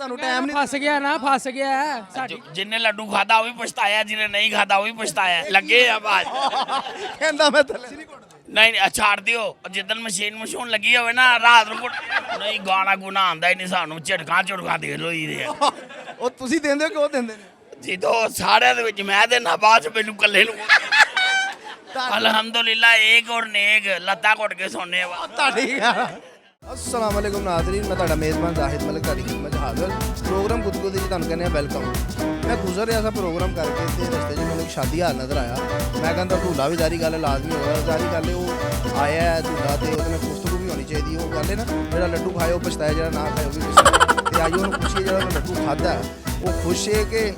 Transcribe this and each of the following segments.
ਤੁਹਾਨੂੰ ਟਾਈਮ ਨਹੀਂ ਫਸ ਗਿਆ ਨਾ ਫਸ ਗਿਆ ਸਾਡੀ ਜਿੰਨੇ ਲੱਡੂ ਖਾਦਾ ਉਹ ਵੀ ਪਛਤਾਇਆ, ਜਿਹਨੇ ਨਹੀਂ ਖਾਦਾ ਉਹ ਵੀ ਪਛਤਾਇਆ। ਲੱਗੇ ਆ ਬਾਜ ਕਹਿੰਦਾ ਮੈਂ ਥੱਲੇ ਨਹੀਂ ਨਹੀਂ ਛੱਡ ਦਿਓ। ਜਿੱਦਣ ਮਸ਼ੀਨ ਮਸ਼ੂਨ ਲੱਗੀ ਹੋਵੇ ਨਾ ਰਾਤ ਨੂੰ ਨਹੀਂ ਗਾਣਾ ਗੁਣਾ ਆਉਂਦਾ ਹੀ ਨਹੀਂ ਸਾਨੂੰ। ਝਟਕਾਂ ਦੇ ਲੋਈ ਦੇ ਉਹ ਤੁਸੀਂ ਦਿੰਦੇ ਹੋ ਕਿ ਉਹ ਦਿੰਦੇ ਨੇ? ਜਦੋਂ ਸਾਰਿਆਂ ਦੇ ਵਿੱਚ ਮੈਂ ਦੇਣਾ ਬਾਅਦ ਚ ਮੈਨੂੰ ਇਕੱਲੇ ਨੂੰ ਅਲਹਮਦੁਲਿਲਾ ਏਕ ਔਰ ਨੇਕ ਲੱਤਾਂ ਘੁੱਟ ਕੇ ਸੋਨੇ ਵਾ ਤੁਹਾਡੀ अस्सलाम वालेकुम नाज़रीन, मैं ਤੁਹਾਡਾ ਮੇਜ਼ਬਾਨ ਜ਼ਾਹਿਦ ਮਲਿਕ ਤੁਹਾਡੀ ਖਿਦਮਤ 'ਚ ਹਾਜ਼ਰ। ਪ੍ਰੋਗਰਾਮ ਗੁੱਦਗੁੱਦੀ 'ਚ ਤੁਹਾਨੂੰ ਕਹਿੰਦੇ ਆ ਵੈਲਕਮ। ਮੈਂ ਗੁਜ਼ਰ ਰਿਹਾ ਸੀ ਪ੍ਰੋਗਰਾਮ ਕਰਕੇ ਤੇ ਰਸਤੇ 'ਚ ਮੈਨੂੰ ਇੱਕ ਸ਼ਾਦੀ ਹਾਲ ਨਜ਼ਰ ਆਇਆ। ਮੈਂ ਕਹਿੰਦਾ ਢੂਲਾ ਵੀ ਜਾਰੀ ਗੱਲ ਲਾਜ਼ਮੀ ਹੋਗਾ, ਜਾਰੀ ਗੱਲ ਉਹ ਆਇਆ ਹੈ ਢੂਲਾ ਤੇ ਉਹਦੇ ਨਾਲ ਗੁਫ਼ਤਗੂ ਵੀ ਹੋਣੀ ਚਾਹੀਦੀ। ਉਹ ਗੱਲ ਹੈ ਨਾ, ਜਿਹੜਾ ਲੱਡੂ ਖਾਏ ਉਹ ਪਛਤਾਇਆ, ਜਿਹੜਾ ਨਾ ਖਾਏ ਉਹ ਵੀ ਪਛਤਾਇਆ। ਤੇ ਆਈਓ ਉਹਨੂੰ ਪੁੱਛੀਏ ਜਿਹੜਾ ਲੱਡੂ ਖਾਧਾ ਉਹ ਖੁਸ਼ ਹੈ ਕਿ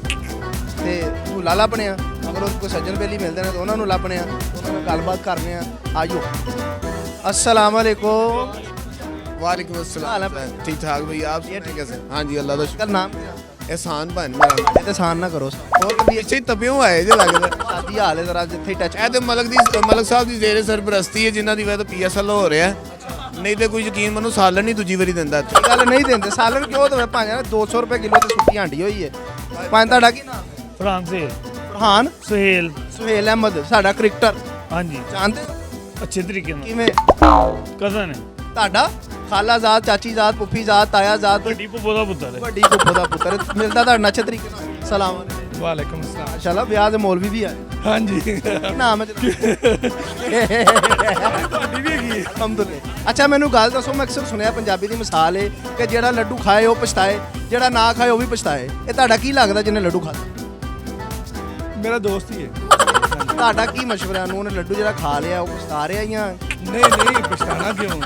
ਤੇ ਢੂਲਾ ਲੱਭਣੇ ਆ। ਅਗਰ ਉਹ ਕੋਈ ਸੱਜਣ ਬੇਲੀ ਮਿਲਦੇ ਨੇ ਤਾਂ ਉਹਨਾਂ ਨੂੰ ਲੱਭਣੇ ਆ, ਉਹਨਾਂ ਨਾਲ ਗੱਲਬਾਤ ਕਰਨੇ ਆ। ਆਈਓ अस्सलाम वालेकुम। वालेकुम अस्सलाम। ठीक ठाक भैया, आप कैसे? हाँ जी, अल्लाह का शुक्र। नाम एहसान भान मेरा नाम। एहसान ना करो और कभी ਪਿੱਛੇ ਤਪਿਓ ਆਏ ਜੇ ਲੱਗਦਾ। ਸ਼ਾਦੀ ਹਾਲ ਹੈ ਜ਼ਰਾ ਜਿੱਥੇ ਟੱਚ ਇਹ ਤੇ ਮਲਕ ਸਾਹਿਬ ਦੀ ਜ਼ੇਰੇ ਸਰਪ੍ਰਸਤੀ ਹੈ, ਜਿਨ੍ਹਾਂ ਦੀ ਵਜ੍ਹਾ ਤੋਂ PSL ਹੋ ਰਿਹਾ। ਨਹੀਂ ਤੇ ਕੋਈ ਯਕੀਨ ਮੈਨੂੰ ਸਾਲਣ ਨਹੀਂ ਦੂਜੀ ਵਾਰੀ ਦਿੰਦਾ ਇੱਥੇ। ਗੱਲ ਨਹੀਂ ਦਿੰਦੇ ਸਾਲਣ ਕਿਉਂ ਦੇਵੇ ਭਾਵੇਂ 200 ਰੁਪਏ ਕਿਲੋ ਤੇ ਸੁੱਕੀ ਹਾਂਡੀ ਹੋਈ ਹੈ। ਪੰਜ ਤੁਹਾਡਾ ਕੀ ਨਾਮ? ਫਰਾਂਸੇ ਫਰਹਾਨ ਸੁਹੇਲ ਸੁਹੇਲ ਅਹਿਮਦ, ਸਾਡਾ ਕ੍ਰਿਕਟਰ ਹਾਂਜੀ ਜਾਣਦੇ ਹੋ? ਅੱਛੇ ਤਰੀਕੇ ਨਾਲ ਕਿਵੇਂ ਕਜ਼ਨ ਹੈ ਤੁਹਾਡਾ? ਖਾਲਾ ਜ਼ਾਤ, ਚਾਚੀ ਜ਼ਾਤ, ਪੁੱਫੀ ਜ਼ਾਤ, ਤਾਇਆ ਜ਼ਾਤ, ਵੱਡੀ ਭੂਪੋ ਦਾ ਪੁੱਤਰ ਹੈ ਵੱਡੀ ਪੁੱਫੋ ਦਾ ਪੁੱਤਰ ਮਿਲਦਾ ਤੁਹਾਡਾ ਅੱਛੇ ਤਰੀਕੇ ਨਾਲ। ਸਲਾਮ ਅਲੈਕੁਮ। ਵਾਲੇਕੁਮ ਅਸਲਾਮ ਮਾਸ਼ਾਅੱਲਾ ਵਿਆਹ ਦੇ ਮੌਲਵੀ ਵੀ ਆਏ। ਹਾਂਜੀ ਕੀ ਨਾਮ ਹੈ ਤੁਹਾਡੀ ਵੀ ਹੈਗੀ ਹੈ ਅਲਹਮਦੁਲਿਲਾ। ਅੱਛਾ ਮੈਨੂੰ ਗੱਲ ਦੱਸੋ, ਮੈਂ ਅਕਸਰ ਸੁਣਿਆ ਪੰਜਾਬੀ ਦੀ ਮਿਸਾਲ ਹੈ ਕਿ ਜਿਹੜਾ ਲੱਡੂ ਖਾਏ ਉਹ ਪਛਤਾਏ, ਜਿਹੜਾ ਨਾ ਖਾਏ ਉਹ ਵੀ ਪਛਤਾਏ। ਇਹ ਤੁਹਾਡਾ ਕੀ ਲੱਗਦਾ ਜਿਹਨੇ ਲੱਡੂ ਖਾਧਾ? ਮੇਰਾ ਦੋਸਤ ਹੀ ਹੈ ਤੁਹਾਡਾ ਕੀ ਮਸ਼ਵਰਾ ਨੂੰ? ਉਹਨੇ ਲੱਡੂ ਜਿਹੜਾ ਖਾ ਲਿਆ ਉਹ ਪਛਤਾ ਰਿਹਾ ਜਾਂ ਨਹੀਂ ਪਛਤਾਣਾ ਕਿਉਂ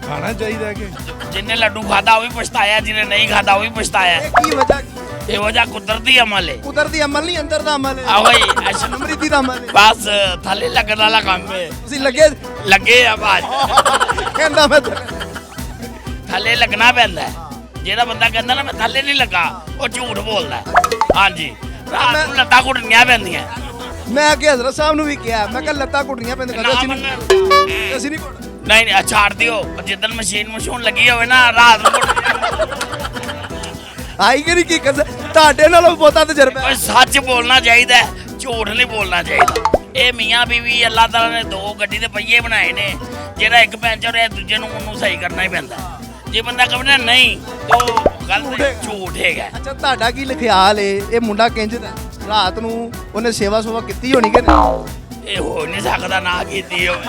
ਖਾਣਾ ਚਾਹੀਦਾ ਕਿ ਜਿੰਨੇ ਲੱਡੂ ਖਾਦਾ ਉਹ ਵੀ ਪਛਤਾਇਆ, ਜਿਹਨੇ ਨਹੀਂ ਖਾਦਾ ਉਹ ਵੀ ਪਛਤਾਇਆ। ਇਹ ਕੀ ਵਜ੍ਹਾ? ਇਹ ਵਜ੍ਹਾ ਕੁਦਰਤੀ ਅਮਲ ਹੈ। ਕੁਦਰਤੀ ਅਮਲ ਨਹੀਂ, ਅੰਦਰ ਦਾ ਅਮਲ ਹੈ। ਆਹੋ ਹੀ ਅਸ਼ਨ ਅਮਰੀਤੀ ਦਾ ਅਮਲ ਹੈ। ਬਸ ਥੱਲੇ ਲੱਗਣ ਵਾਲਾ ਕੰਮ ਹੈ। ਤੁਸੀਂ ਲੱਗੇ ਲੱਗੇ ਆ ਬਾਜ ਕਹਿੰਦਾ ਮੈਂ ਥੱਲੇ ਲੱਗਣਾ ਪੈਂਦਾ ਹੈ। ਜਿਹੜਾ ਬੰਦਾ ਕਹਿੰਦਾ ਨਾ ਮੈਂ ਥੱਲੇ ਨਹੀਂ ਲੱਗਾ ਉਹ ਝੂਠ ਬੋਲਦਾ। ਹਾਂਜੀ ਰਾਤ ਨੂੰ ਲੱਤਾਂ ਘੁੱਟਣੀਆਂ ਪੈਂਦੀਆਂ। ਮੈਂ ਕਿ ਹਜ਼ਰਤ ਸਾਹਿਬ ਨੂੰ ਵੀ ਕਿਹਾ, ਮੈਂ ਕਿਹਾ ਲੱਤਾਂ ਘੁੱਟਣੀਆਂ ਪੈਂਦੀਆਂ, ਅਸੀਂ ਨਹੀਂ ਘੁੱਟ ਨਹੀਂ ਛੱਡ ਦਿਓ। ਜਿੱਦਣ ਮਸ਼ੀਨ ਮਸ਼ੂਨ ਲੱਗੀ ਹੋਵੇ ਨਾ ਰਾਤ ਨੂੰ ਆਈ ਕਿ ਨਹੀਂ ਕੀ ਕਰ ਤੁਹਾਡੇ ਨਾਲੋਂ ਬਹੁਤਾ ਤਜਰਬਾ। ਓਏ ਸੱਚ ਬੋਲਣਾ ਚਾਹੀਦਾ, ਝੂਠ ਨਹੀਂ ਬੋਲਣਾ ਚਾਹੀਦਾ। ਇਹ ਮੀਆਂ ਬੀਵੀ ਅੱਲਾਹ ਤਾਲਾ ਨੇ ਦੋ ਗੱਡੀ ਦੇ ਪਹੀਏ ਬਣਾਏ ਨੇ, ਜਿਹੜਾ ਇੱਕ ਪੈਂਚਰ ਹੈ ਦੂਜੇ ਨੂੰ ਉਹਨੂੰ ਸਹੀ ਕਰਨਾ ਹੀ ਪੈਂਦਾ। ਜੇ ਬੰਦਾ ਕਹੇ ਨਹੀਂ ਉਹ ਗਲਤ ਝੂਠ ਹੈਗਾ। ਅੱਛਾ ਤੁਹਾਡਾ ਕੀ ਖਿਆਲ ਏ ਇਹ ਮੁੰਡਾ ਕਿੰਜ ਦਾ? ਰਾਤ ਨੂੰ ਉਹਨੇ ਸੇਵਾ ਸੁਵਾ ਕੀਤੀ ਹੋਣੀ ਕਿ ਨਹੀਂ? ਇਹ ਹੋ ਨਹੀਂ ਸਕਦਾ ਨਾ ਕੀਤੀ ਹੋਵੇ।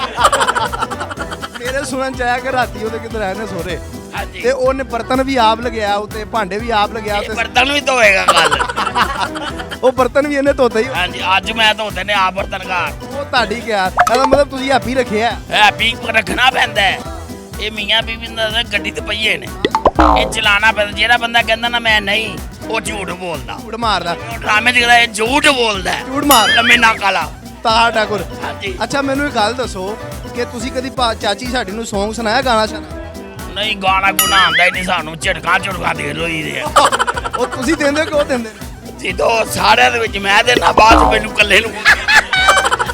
ਮੇਰੇ ਸੁਣਨ ਚ ਆਇਆ ਕਿ ਰਾਤੀ ਉਹਦੇ ਕਿਧਰ ਆਏ ਨੇ ਸੋਰੇ ਹਾਂਜੀ ਤੇ ਉਹਨੇ ਬਰਤਨ ਵੀ ਆਪ ਲਗਿਆ ਉੱਤੇ, ਭਾਂਡੇ ਵੀ ਆਪ ਲਗਿਆ ਇਹ ਉੱਤੇ, ਬਰਤਨ ਵੀ ਧੋਏਗਾ ਕੱਲ। ਉਹ ਬਰਤਨ ਵੀ ਇਹਨੇ ਧੋਤੇ ਹੀ। ਹਾਂਜੀ ਅੱਜ ਮੈਂ ਧੋਤੇ ਨੇ ਆਪ ਬਰਤਨ ਘਰ। ਉਹ ਤੁਹਾਡੀ ਕਿਹਾ ਇਹਦਾ ਮਤਲਬ ਤੁਸੀਂ ਹੈਪੀ ਰੱਖਿਆ। ਹੈਪੀ ਰੱਖਣਾ ਪੈਂਦਾ ਹੈ। ਇਹ ਮੀਆਂ ਬੀਵੀ ਦਾ ਗੱਡੀ ਤੇ ਪਹੀਏ ਨੇ, ਇਹ ਚਲਾਣਾ ਪੈਂਦਾ। ਜਿਹੜਾ ਬੰਦਾ ਕਹਿੰਦਾ ਨਾ ਮੈਂ ਨਹੀਂ ਉਹ ਝੂਠ ਬੋਲਦਾ, ਝੂਠ ਮਾਰਦਾ, ਉਹ ਡਰਾਮੇ ਚ ਇਹ ਝੂਠ ਬੋਲਦਾ ਹੈ। ਝੂਠ ਮਾਰ ਲੰਮੇ ਨੱਕ ਵਾਲਾ ਤਾਹਾ ਠਾਕੁਰ। ਹਾਂਜੀ ਅੱਛਾ ਮੈਨੂੰ ਇੱਕ ਗੱਲ ਦੱਸੋ ਕਿ ਤੁਸੀਂ ਕਦੀ ਚਾਚੀ ਸਾਡੀ ਨੂੰ ਸੌਂਗ ਸੁਣਾਇਆ, ਗਾਣਾ ਸੁਣਾਇਆ? ਨਹੀਂ ਗਾਣਾ ਗੁਣਾ ਆਉਂਦਾ ਹੀ ਨਹੀਂ ਸਾਨੂੰ। ਝਟਕਾਂ ਦੇ ਲੋਈ ਦੇ ਉਹ ਤੁਸੀਂ ਦਿੰਦੇ ਕਿ ਉਹ ਦਿੰਦੇ ਨੇ? ਜਦੋਂ ਸਾਰਿਆਂ ਦੇ ਵਿੱਚ ਮੈਂ ਦੇਣਾ ਬਾਅਦ ਚ ਮੈਨੂੰ ਇਕੱਲੇ ਨੂੰ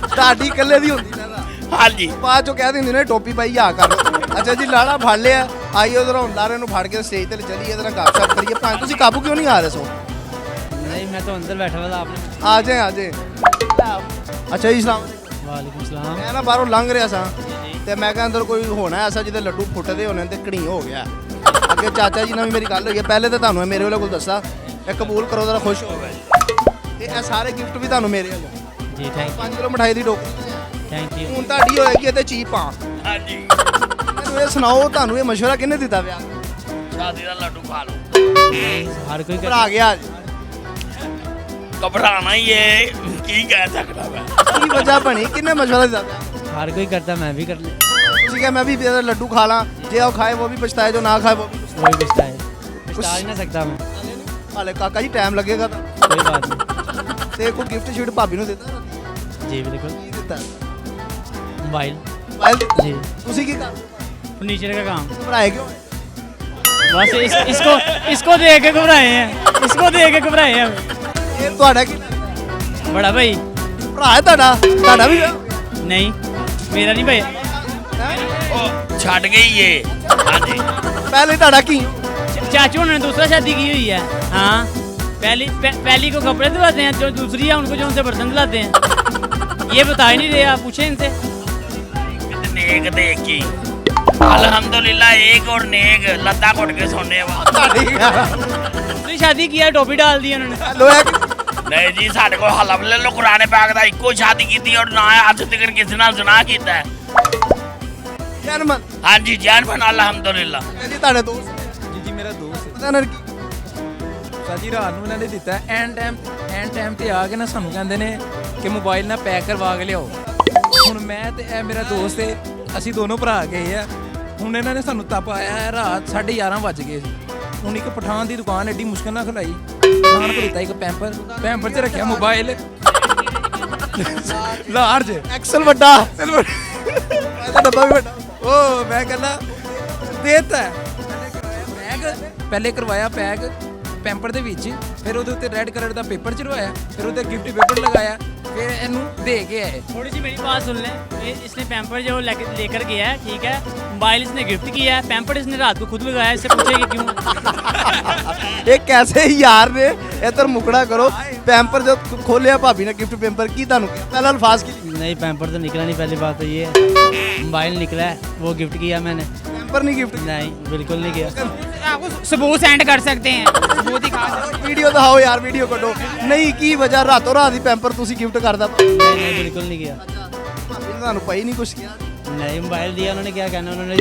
ਤੁਹਾਡੀ ਇਕੱਲੇ ਦੀ ਹੁੰਦੀ ਨਾ। ਹਾਂਜੀ ਬਾਅਦ ਚੋਂ ਕਹਿ ਦਿੰਦੇ ਨੇ ਟੋਪੀ ਪਾਈ ਆ ਕਰ। ਅੱਛਾ ਜੀ ਲਾੜਾ ਫੜ ਲਿਆ, ਆਈਓ ਉਧਰ ਹੁਣ ਲਾੜੇ ਨੂੰ ਫੜ ਕੇ ਸਟੇਜ ਤੇ ਚੱਲੀਏ, ਇਹਦੇ ਨਾਲ ਗੱਪਸ਼ਪ ਕਰੀਏ। ਭਾਵੇਂ ਤੁਸੀਂ ਕਾਬੂ ਕਿਉਂ ਨਹੀਂ ਆ ਰਹੇ ਸੋ? ਨਹੀਂ ਮੈਂ ਤਾਂ ਅੰਦਰ ਬੈਠਾ ਵਾ ਆਪਣੇ। ਆ ਜਾਏ ਅੱਛਾ ਜੀ ਸਲਾਮ ਵਾਲੇਕੁਮ ਸਲਾਮ। ਮੈਂ ਨਾ ਬਾਹਰੋਂ ਲੰਘ ਰਿਹਾ ਸਾਂ ਤੇ ਮੈਂ ਕਿਹਾ ਅੰਦਰ ਕੋਈ ਹੋਣਾ ਐਸਾ ਜਿਹਦੇ ਲੱਡੂ ਫੁੱਟਦੇ ਹੋਣੇ ਤੇ ਘਣੀ ਹੋ ਗਿਆ। ਅੱਗੇ ਚਾਚਾ ਜੀ ਨਾਲ ਵੀ ਮੇਰੀ ਗੱਲ ਹੋਈ ਹੈ। ਪਹਿਲੇ ਤਾਂ ਤੁਹਾਨੂੰ ਮੇਰੇ ਵੱਲੋਂ ਕੋਲ ਦੱਸਾਂ, ਇਹ ਕਬੂਲ ਕਰੋ ਜ਼ਰਾ, ਖੁਸ਼ ਹੋ ਗਏ। ਤੇ ਇਹ ਸਾਰੇ ਗਿਫਟ ਵੀ ਤੁਹਾਨੂੰ ਮੇਰੇ ਵੱਲੋਂ। ਜੀ ਥੈਂਕ 5 ਕਿਲੋ ਮਠਾਈ ਦੀ ਟੋਕਰੀ ਥੈਂਕ ਯੂ। ਹੁਣ ਤੁਹਾਡੀ ਹੋਏਗੀ ਤੇ ਚੀਪ ਆ। ਹਾਂਜੀ ਮੈਨੂੰ ਇਹ ਸੁਣਾਓ, ਤੁਹਾਨੂੰ ਇਹ ਮਸ਼ਵਰਾ ਕਿਹਨੇ ਦਿੱਤਾ ਵਿਆਹ? ਸ਼ਾਦੀ ਦਾ ਲੱਡੂ ਖਾ ਲਓ। ਹਰ ਕੋਈ ਭਰਾ ਗਿਆ ਅੱਜ। ਘਬਰਾਣਾ ਹੀ ਏ, ਕੀ ਕਹਿ ਸਕਦਾ ਮੈਂ। ਕੀ ਵਜ੍ਹਾ ਬਣੀ? ਕਿੰਨੇ ਮਸ਼ਵਰਾ ਦਿੱਤਾ ਵਿਆਹ? ਹਰ ਕੋਈ ਕਰਦਾ, ਮੈਂ ਵੀ ਕਰ ਲੈ। ਤੁਸੀਂ ਕਿਹਾ मैं भी लड्डू खा ला, जो खाए वो भी पछताए, जो ना खाए वो भी कोई पछता है, पछता ही ना सकता मैं। हाले काका जी टाइम लगेगा तो कोई बात नहीं। ते कोई गिफ्ट शिफ्ट भाभी ਨੂੰ ਦਿੱਤਾ? जी बिल्कुल। ਕੀ ਦਿੱਤਾ? मोबाइल। ਮੋਬਾਈਲ ਦਿੱਤਾ? जी ਤੁਸੀਂ ਕੀ ਕਰ फर्नीचर का काम। ਭਰਾਏ ਕਿਉਂ? बस इसको देख के घबराए हैं, इसको देख के घबराए हैं हम। ਇਹ ਤੁਹਾਡਾ ਕੀ ਲੱਗਦਾ? बड़ा भाई ਭਰਾ ਹੈ ਤੁਹਾਡਾ ਵੀ ਵਿਆਹ? नहीं मेरा नहीं भाई। ਉਹ ਛੱਡ ਗਈ ਏ। ਹਾਂਜੀ ਪਹਿਲੇ ਤੁਹਾਡਾ ਕੀ? चाचू ने दूसरा शादी की हुई है। हाँ, पहली को कपड़े दिलाते हैं, जो दूसरी है उनको जो उनसे बर्तन दिलाते हैं। ये बता ही नहीं रहे, आप पूछे इनसे। नेक देख की अल्हम्दुलिल्लाह, एक और नेक लत्ता घुट के सोने दूसरी शादी किया, टोपी डाल दी उन्होंने। नहीं जी, साढ़े को हलफ ले लो, कुरान पाक दा इको शादी की और ना अज तक किसी नाल जुनाह कीता है। हाँ जी, जान बन अल्हम्दुलिल्लाह। ਜੀ ਤੁਹਾਡੇ ਦੋਸਤ ਜੀ ਜੀ ਮੇਰਾ ਦੋਸਤ ਪਤਾ ਨਾ ਕੀ ਸਰ ਜੀ ਰਾਤ ਨੂੰ ਇਹਨਾਂ ਨੇ ਦਿੱਤਾ ਐਨ ਟਾਈਮ ਤੇ ਆ ਕੇ ਨਾ ਸਾਨੂੰ ਕਹਿੰਦੇ ਨੇ ਕਿ ਮੋਬਾਈਲ ਨਾ ਪੈਕ ਕਰਵਾ ਕੇ ਲਿਆਓ। ਹੁਣ ਮੈਂ ਤੇ ਇਹ ਮੇਰਾ ਦੋਸਤ ਹੈ, ਅਸੀਂ ਦੋਨੋਂ ਭਰਾ ਗਏ ਆ। ਹੁਣ ਇਹਨਾਂ ਨੇ ਸਾਨੂੰ ਤਪ ਆਇਆ ਹੈ, ਰਾਤ 11:30 ਵੱਜ ਗਏ ਸੀ। ਹੁਣ ਇੱਕ ਪਠਾਨ ਦੀ ਦੁਕਾਨ ਐਡੀ ਮੁਸ਼ਕਲ ਨਾਲ ਖੁਲਾਈ, ਪਠਾਨ ਕੋਲ ਦਿੱਤਾ ਇੱਕ ਪੈਂਪਰ 'ਚ ਰੱਖਿਆ ਮੋਬਾਈਲ ਲਾਰਜ ਐਕਸਲ ਵੱਡਾ ਇਹਦਾ ਡੱਬਾ ਵੀ ਵੱਡਾ ਉਹ ਮੈਂ ਕਹਿੰਦਾ ਦੇਤਾ ਪਹਿਲੇ ਕਰਵਾਇਆ ਪੈਕ ਪੈਂਪਰ ਦੇ ਵਿੱਚ, ਫਿਰ ਉਹਦੇ ਉੱਤੇ ਰੈੱਡ ਕਲਰ ਦਾ ਪੇਪਰ ਚੜਵਾਇਆ, ਫਿਰ ਉਹਦੇ ਗਿਫਟ ਪੇਪਰ ਲਗਾਇਆ, फिर इनू दे के आए। थोड़ी सी मेरी बात सुन लें, इसने पैम्पर जो लेकर गया है, ठीक है, मोबाइल इसने गिफ्ट किया है, पैम्पर इसने रात को खुद लगाया, इससे पूछेगी क्यों? ਇਹ कैसे यार ने इधर मुकड़ा करो पैम्पर जब खोलिया भाभी ने गिफ्ट पैम्पर की ਤੁਹਾਨੂੰ पहला अल्फाज की नहीं, पैम्पर तो निकला नहीं, पहली बात तो ये है। मोबाइल निकला है, वो गिफ्ट किया मैंने। पैम्पर नहीं गिफ्ट नहीं, बिल्कुल नहीं किया। आपको सबूत सेंड कर सकते हैं, सबूत दिखा सकते हैं। ਵੀਡੀਓ ਦਿਖਾਓ ਯਾਰ, ਵੀਡੀਓ ਕੱਢੋ। ਨਹੀਂ ਕੀ ਵਜ੍ਹਾ ਰਾਤੋਂ ਰਾਤ ਹੀ ਪੈਂਪਰ ਤੁਸੀਂ ਗਿਫਟ ਕਰਦਾ नहीं नहीं, बिल्कुल नहीं किया। ਭਾਬੀ ਨੇ ਤੁਹਾਨੂੰ ਪਈ ਨਹੀਂ ਕੁਛ ਕਿਹਾ नहीं, मोबाइल दिया उन्होंने, क्या कहना, उन्होंने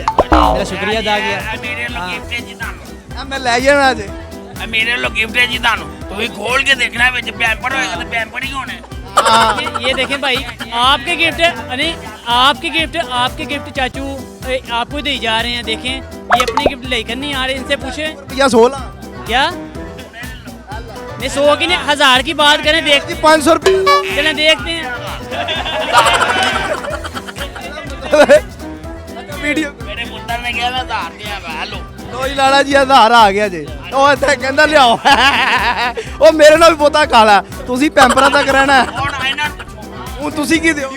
मेरा शुक्रिया अदा किया। मेरे लो गिफ्ट है जी ਤੁਹਾਨੂੰ ਆ ਮੈਂ ਲੈ ਜਾਣਾ ਅਜੇ ਇਹ ਮੇਰੇ ਲੋ ਗਿਫਟ ਹੈ ਜੀ ਤੁਹਾਨੂੰ, ਤੁਸੀਂ ਖੋਲ ਕੇ ਦੇਖਣਾ ਵਿੱਚ ਪੈਂਪਰ ਹੋਏਗਾ ਤੇ ਪੈਂਪਰ ਹੀ ਹੋਣਾ। ये देखें भाई, आपके गिफ्ट नहीं, आपके गिफ्ट चाचू आपको दे जा रहे हैं। देखें, ये अपनी गिफ्ट लेकर नहीं आ रहे, इनसे पूछे ਰੁਪਿਆ 16 क्या। नहीं, 100 की नहीं, 1000 की बात करें, देखते 500 ਰੁਪਏ चलें देखते हैं। ਵੀਡੀਓ ਮੇਰੇ ਪੁੱਤਰ ਨੇ ਕਿਹਾ ਮੈਂ ਧਾਰ ਦਿਆ ਵਾ ਲੋ। ਲੋ ਜੀ ਲਾਲਾ ਜੀ ਆਧਾਰ ਆ ਗਿਆ ਜੇ। ਉਹ ਇੱਥੇ ਕਹਿੰਦਾ ਲਿਆਓ ਉਹ ਮੇਰੇ ਨਾਲ ਵੀ ਪੋਤਾ ਕਾਲਾ ਤੁਸੀਂ ਪੈਂਪਰਾਂ ਤੱਕ ਰਹਿਣਾ ਹੁਣ ਇਹਨਾਂ ਨੂੰ ਉਹ ਤੁਸੀਂ ਕੀ ਦਿਓ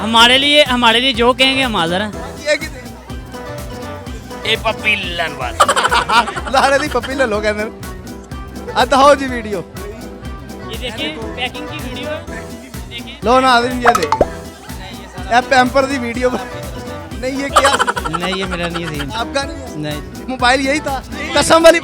हमारे लिए जो कहेंगे हम हाजिर हैं। ਇਹ ਕੀ ਦਿਓ? ਇਹ ਪੱਪੀ ਲੈਣ ਬਸ। ਲਾੜੇ ਦੀ ਪੱਪੀ ਲੈ ਲੋ ਕਹਿੰਦੇ ਨੇ। ਆ ਦਿਖਾਓ ਜੀ ਵੀਡੀਓ ये देखिए, पैकिंग की वीडियो है, देखिए। लो नाज़रीन ये देखिए ये पैम्पर की वीडियो नहीं ये क्या नहीं, ये मेरा नहीं है सीन। आपका नहीं है? नहीं, मोबाइल यही था कसम वाली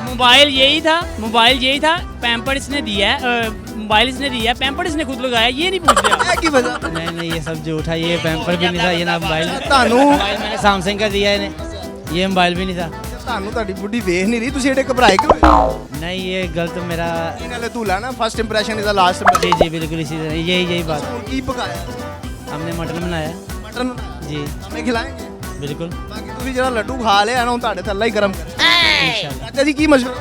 मोबाइल यही था, पैम्पर इसने दिया है, मोबाइल इसने दिया है, पैम्पर इसने खुद लगाया, ये नहीं पूछ रहा। ਇਹ ਕੀ वजह नहीं, ये सब झूठ है, ये पैम्पर भी नहीं था, ये ना मोबाइल ਤੁਹਾਨੂੰ मैंने सैमसंग का दिया है इन्हें, ये मोबाइल भी नहीं था। ਤੁਹਾਨੂੰ ਤੁਹਾਡੀ ਬੁੱਢੀ ਵੇਖ ਨਹੀਂ ਰਹੀ ਤੁਸੀਂ ਐਡੇ ਘਬਰਾਏ ਕਿਉਂ नहीं, ये गलत मेरा। ਨਾਲੇ ਤੂੰ ਲੈਣਾ first impression is the last जी जी, बिल्कुल इसी तरह, यही बात। ਕੀ ਪਕਾਇਆ हमने मटन बनाया ਮਟਨ जी, ਹਮੇ ਖਿਲਾਏਂਗੇ बिल्कुल ਬਾਕੀ ਤੁਸੀਂ ਜਿਹੜਾ ਲੱਡੂ ਖਾ ਲਿਆ ਨਾ ਉਹ ਤੁਹਾਡੇ ਤੇ ਅੱਲਾ ਹੀ ਕਰਮ ਕਰੇ इंशाल्लाह। ਚਾਚਾ ਜੀ ਕੀ ਮਸ਼ਵਰਾ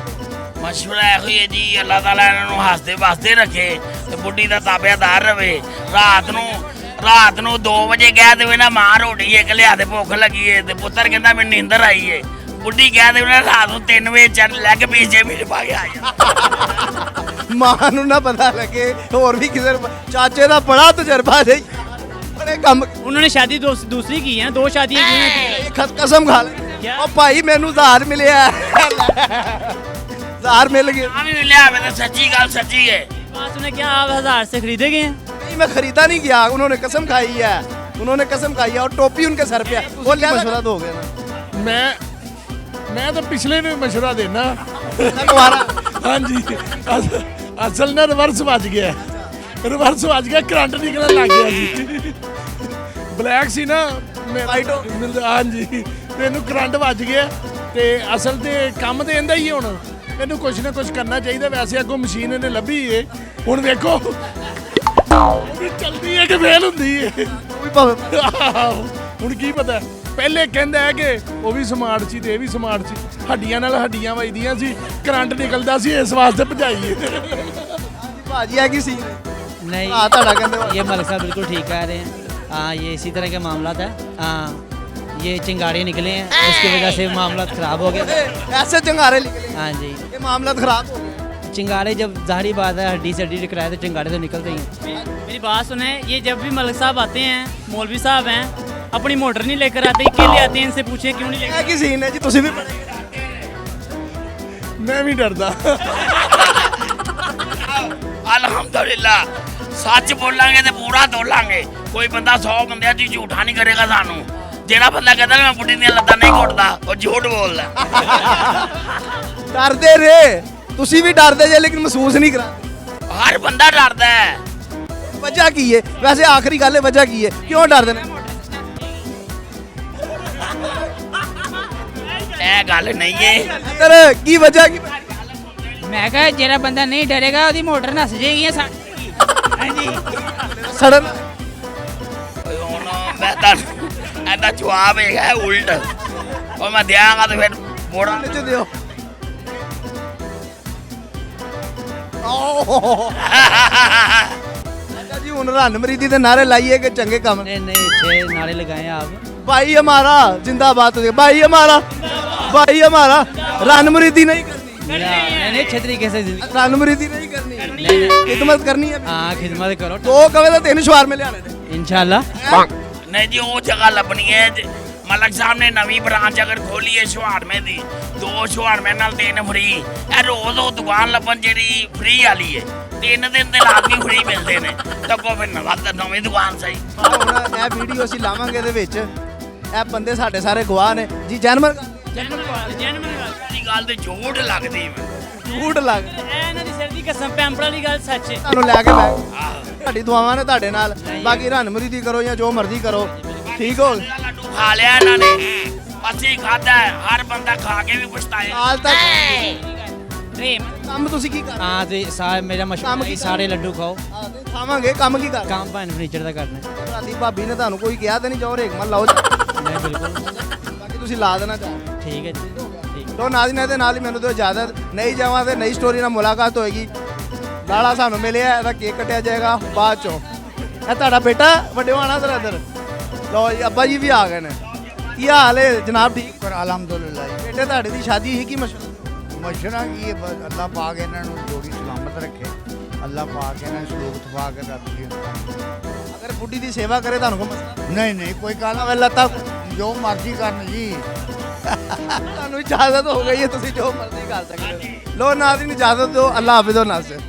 ਮਸ਼ਵਰਾ ਇਹੋ ਹੀ ਹੈ ਜੀ, ਅੱਲਾਹ ਤਾਲਾ ਇਹਨਾਂ ਨੂੰ ਹੱਸਦੇ ਵਸਦੇ ਰੱਖੇ ਤੇ ਬੁੱਢੀ ਦਾ ਤਾਬੇਦਾਰ ਰਵੇ। ਰਾਤ ਨੂੰ 2 ਵਜੇ ਕਹਿ ਦੇਵੇ ਨਾ ਮਾਂ ਰੋਟੀ ਇੱਕ ਲਿਆ ਦੇ ਭੁੱਖ ਲੱਗੀ ਏ ਤੇ ਪੁੱਤਰ ਕਹਿੰਦਾ ਮੈਨੂੰ ਨੀਂਦਰ ਆਈ ਏ। ਬੁੱਢੀ ਕਹਿ ਦੇਵੇ ਨਾ ਰਾਤ ਨੂੰ 3 ਵਜੇ ਚੱਲ ਲੈਗ ਪੀਸ ਜੇ ਮੇਰੇ ਪਾ ਕੇ ਆ ਜਾ। ਮਾਂ ਨੂੰ ਨਾ ਪਤਾ ਲੱਗੇ ਹੋਰ ਵੀ ਕਿਸੇ ਨੂੰ ਚਾਚੇ ਦਾ ਬੜਾ ਤਜਰਬਾ ਹੈ ਬੜੇ ਕੰਮ उन्होंने शादी दूसरी की है, 2 शादियां की हैं। ਕਸਮ ਖਾ ਲੈ क्या? ਉਹ ਭਾਈ ਮੈਨੂੰ ਉਧਾਰ ਮਿਲਿਆ ਉਧਾਰ ਮਿਲ ਗਿਆ ਆ ਵੀ ਲਿਆ ਮੈਂ ਤਾਂ ਸੱਚੀ ਗੱਲ ਸੱਚੀ ਹੈ। बात सुने, क्या आप 1000 से खरीदे गए हैं? नहीं मैं खरीदा नहीं गया उन्होंने कसम खाई है और टोपी उनके सर पे है वो क्या मशवरा दोगे ना ਮੈਂ ਤਾਂ ਪਿਛਲੇ ਨੂੰ ਮਸ਼ਵਰਾ ਦੇਣਾ। तुम्हारा ਹਾਂਜੀ ਅਸਲ ਨਾਲ ਰਿਵਰਸ ਵੱਜ ਗਿਆ, ਕਰੰਟ ਨਿਕਲਣ ਲੱਗ ਗਿਆ ਸੀ। ਬਲੈਕ ਸੀ ਨਾ White ਹੋ ਹਾਂਜੀ, ਮੈਨੂੰ ਕਰੰਟ ਵੱਜ ਗਿਆ ਤੇ ਅਸਲ ਤੇ ਕੰਮ ਤੇ ਇਹਦਾ ਹੀ ਹੁਣ ਇਹਨੂੰ ਕੁਝ ਨਾ ਕੁਝ ਕਰਨਾ ਚਾਹੀਦਾ। ਵੈਸੇ ਅੱਗੋਂ ਮਸ਼ੀਨ ਇਹਨੇ ਲੱਭੀ ਏ, ਹੁਣ ਵੇਖੋ ਉਹ ਵੀ ਚਲਦੀ ਹੈ ਕਿ ਫੇਲ ਹੁੰਦੀ ਏ। भी भावे ਹੁਣ ਕੀ ਪਤਾ, ਪਹਿਲੇ ਕਹਿੰਦਾ ਹੈ ਕਿ ਉਹ ਵੀ ਸਮਾਰਟ ਸੀ ਤੇ ਇਹ ਵੀ ਸਮਾਰਟ ਸੀ, ਹੱਡੀਆਂ ਨਾਲ ਹੱਡੀਆਂ ਵੱਜਦੀਆਂ ਸੀ, ਕਰੰਟ ਨਿਕਲਦਾ ਸੀ, ਇਸ ਵਾਸਤੇ ਭਜਾਈਏ। भाजी है किसी नहीं, हाँ तड़ा कहते ये मलिक साहब बिल्कुल ठीक कह रहे हैं। हाँ, ये इसी तरह के मामला है। हाँ, ये चिंगारे निकले हैं, उसकी वजह से मामला खराब हो गया। ऐसे चंगारे निकले हाँ जी, ये मामला खराब हो गया चिंगारे जब जाहिर बात है, हड्डी से हड्डी टकराए तो चिंगारे तो निकलते ही हैं। मेरी बात सुने, ये जब भी मलिक साहब आते हैं, मौलवी साहब हैं, अपनी मोटर नहीं लेकर आते, के ले आते हैं, इनसे पूछे क्यों नहीं लेकर ਇਹ ਕੀ ਸੀਨ ਹੈ ਜੀ ਤੁਸੀਂ ਵੀ ਬੜੇ ਮੈਂ ਵੀ ਡਰਦਾ ਅਲਹਮਦੁਲਿਲਾ ਸੱਚ ਬੋਲਾਂਗੇ ਤੇ ਪੂਰਾ ਤੋਲਾਂਗੇ। ਕੋਈ ਬੰਦਾ 100 ਬੰਦਿਆਂ 'ਚ ਝੂਠਾ ਨਹੀਂ ਕਰੇਗਾ ਸਾਨੂੰ। ਜਿਹੜਾ ਬੰਦਾ ਕਹਿੰਦਾ ਮੈਂ ਬੁੱਢੀ ਦੀਆਂ ਲੱਤਾਂ ਨਹੀਂ ਘੁੱਟਦਾ ਉਹ ਝੂਠ ਬੋਲਦਾ। ਡਰਦੇ ਰੇ ਤੁਸੀਂ ਵੀ ਡਰਦੇ ਜੇ ਲੇਕਿਨ ਮਹਿਸੂਸ ਨਹੀਂ ਕਰਾਂਦੇ। ਹਰ ਬੰਦਾ ਡਰਦਾ ਹੈ। ਵਜ੍ਹਾ ਕੀ ਹੈ ਵੈਸੇ ਆਖਰੀ ਗੱਲ ਹੈ ਵਜ੍ਹਾ ਕੀ ਹੈ ਕਿਉਂ ਡਰਦੇ ਨੇ ਇਹ ਗੱਲ ਨਹੀਂ ਹੈ। ਇੱਧਰ ਕੀ ਵਜ੍ਹਾ ਕੀ ਮੈਂ ਕਿਹਾ ਜਿਹੜਾ ਬੰਦਾ ਨਹੀਂ ਡਰੇਗਾ ਉਹਦੀ ਮੋਟਰ ਨਸ ਜਾਏਗੀ ਹਾਂਜੀ ਸੜਨ ਓਏ ਹੁਣ ਮੈਂ ਤਾਂ ਇਹਦਾ ਜਵਾਬ ਹੈਗਾ ਉਲਟ। ਉਹ ਮੈਂ ਦਿਆਂਗਾ ਤੇ ਫਿਰ ਬੋੜਾ ਚ ਦਿਓ ਓਹ ਅੱਛਾ ਜੀ ਹੁਣ ਰਣਮਰੀਦੀ ਦੇ ਨਾਰੇ ਲਾਈਏ ਕਿ ਚੰਗੇ ਕੰਮ ਨੇ नहीं 6 नारे लगाए आप। भाई हमारा जिंदाबाद भाई हमारा रणमरीदी नहीं करनी नहीं अच्छे तरीके से रणमरीदी नहीं करनी खिदमत करनी है हाँ खिदमत करो दो कवे तो 3 शवार में लियाने ने इंशाल्लाह। ਨਹੀਂ ਜੀ ਉਹ ਜਗ੍ਹਾ ਲੱਭਣੀ ਹੈ। ਮਲਕ ਸਾਹਿਬ ਨੇ ਨਵੀਂ ਬ੍ਰਾਂਚ ਅਗਰ ਖੋਲੀ ਹੈ ਸ਼ਵਾਰਮੇ ਦੀ 2 ਸ਼ਵਾਰਮੇ ਨਾਲ 3 ਫ੍ਰੀ। ਇਹ ਰੋਜ਼ ਉਹ ਦੁਕਾਨ ਲੱਭਣ ਜਿਹੜੀ ਫ੍ਰੀ ਵਾਲੀ ਹੈ 3 ਦਿਨ ਦੇ ਲਾਜ਼ਮੀ ਫ੍ਰੀ ਮਿਲਦੇ ਨੇ ਤਾਂ ਕੋ ਫਿਰ ਨਵੀਂ ਦੁਕਾਨ ਸਹੀ। ਹੁਣ ਇਹ ਵੀਡੀਓ ਅਸੀਂ ਲਾਵਾਂਗੇ ਇਹਦੇ ਵਿੱਚ ਇਹ ਬੰਦੇ ਸਾਡੇ ਸਾਰੇ ਗਵਾਹ ਨੇ ਜੀ ਜੈਨਮਨ ਦੀ ਗੱਲ ਤੇ ਝੂਠ ਲੱਗਦੀ ਮੈਨੂੰ। ਝੂਠ ਲੱਗ ਇਹਨਾਂ ਦੀ ਸਿਰ ਦੀ ਕਸਮ ਪੈਂਪਰ ਵਾਲੀ ਗੱਲ ਸੱਚ ਹੈ। ਤੁਹਾਨੂੰ ਲੈ ਕੇ ਮੈਂ ਆਹ ਤੁਹਾਡੀ ਦੁਆਵਾਂ ਨੇ ਤੁਹਾਡੇ ਨਾਲ ਬਾਕੀ ਰਣਮਰੀਦੀ ਕਰੋ ਜਾਂ ਜੋ ਮਰਜ਼ੀ ਕਰੋ ਠੀਕ ਹੋ ਇਹਦਾ ਲੱਡੂ ਖਾ ਲਿਆ ਇਹਨਾਂ ਨੇ। ਅਸੀਂ ਖਾਧਾ ਹੈ, ਹਰ ਬੰਦਾ ਖਾ ਕੇ ਵੀ ਪਛਤਾਇਆ। ਹਾਲ ਤੱਕ ਡ੍ਰੀਮ ਕੰਮ ਤੁਸੀਂ ਕੀ ਕਰ हाँ तो सारे मेरा काम मशहूर की है सारे लड्डू खाओ। ਖਾਵਾਂਗੇ ਕੰਮ ਕੀ ਕਰ काम भाई फर्नीचर का करना है। ਰਾਤੀ ਭਾਬੀ ਨੇ ਤੁਹਾਨੂੰ ਕੋਈ ਕਿਹਾ ਤੇ ਨਹੀਂ ਜਾਓ ਰੇਕ ਮਲ ਲਾਓ नहीं बिल्कुल ਬਾਕੀ ਤੁਸੀਂ ਲਾ ਦੇਣਾ ਚਾਹੋ ठीक है जी ठीक। ਲੋ ਨਾਜ਼ਰੀਨ ਦੇ ਨਾਲ ਹੀ ਮੈਨੂੰ ਦਿਓ ਇਜਾਜ਼ਤ ਨਹੀਂ ਜਾਵਾਂ ਤੇ ਨਈ ਸਟੋਰੀ ਨਾਲ ਮੁਲਾਕਾਤ ਹੋਏਗੀ। ਲਾਲਾ ਸਾਨੂੰ ਮਿਲਿਆ ਇਹਦਾ ਕੇਕ ਕੱਟਿਆ ਜਾਏਗਾ ਬਾਅਦ ਚੋਂ। ਇਹ ਤੁਹਾਡਾ ਬੇਟਾ ਵੱਡੇ ਆਣਾ ਜ਼ਰਾ ਇੱਧਰ ਲੋ ਜੀ ਅੱਬਾ ਜੀ ਵੀ ਆ ਗਏ ਨੇ। ਕੀ ਹਾਲ ਹੈ ਜਨਾਬ ਠੀਕ ਪਰ ਅਲਹਮਦੁਲਿਲਾ ਜੀ ਬੇਟੇ ਤੁਹਾਡੇ ਦੀ ਸ਼ਾਦੀ ਸੀ ਕੀ ਮਸ਼ਹੂਰ ਮਸ਼ਰਾ ਕੀ ਹੈ ਬਸ ਅੱਲਾਹ ਪਾਕ ਇਹਨਾਂ ਨੂੰ ਜੋੜੀ ਸਲਾਮਤ ਰੱਖੇ ਅੱਲਾਹ ਪਾਕ ਇਹਨਾਂ ਨੂੰ ਸਲੂਕ ਤਫਾ ਕੇ ਰੱਖੇ ਅਗਰ ਬੁੱਢੀ ਦੀ ਸੇਵਾ ਕਰੇ ਤੁਹਾਨੂੰ ਕੋਈ ਮਸਲਾ ਨਹੀਂ ਕੋਈ ਗੱਲ ਨਹੀਂ ਲੱਤਾਂ ਜੋ ਮਰਜ਼ੀ ਕਰਨ ਜੀ ਤੁਹਾਨੂੰ ਇਜਾਜ਼ਤ ਹੋ ਗਈ ਹੈ ਤੁਸੀਂ ਜੋ ਮਰਜ਼ੀ ਕਰ ਸਕਦੇ ਹੋ ਲੋ ਨਾਜ਼ਰੀਨ ਇਜਾਜ਼ਤ ਦਿਓ ਅੱਲਾਹ ਹਾਫਿਜ਼ ਨਾਜ਼ਰ।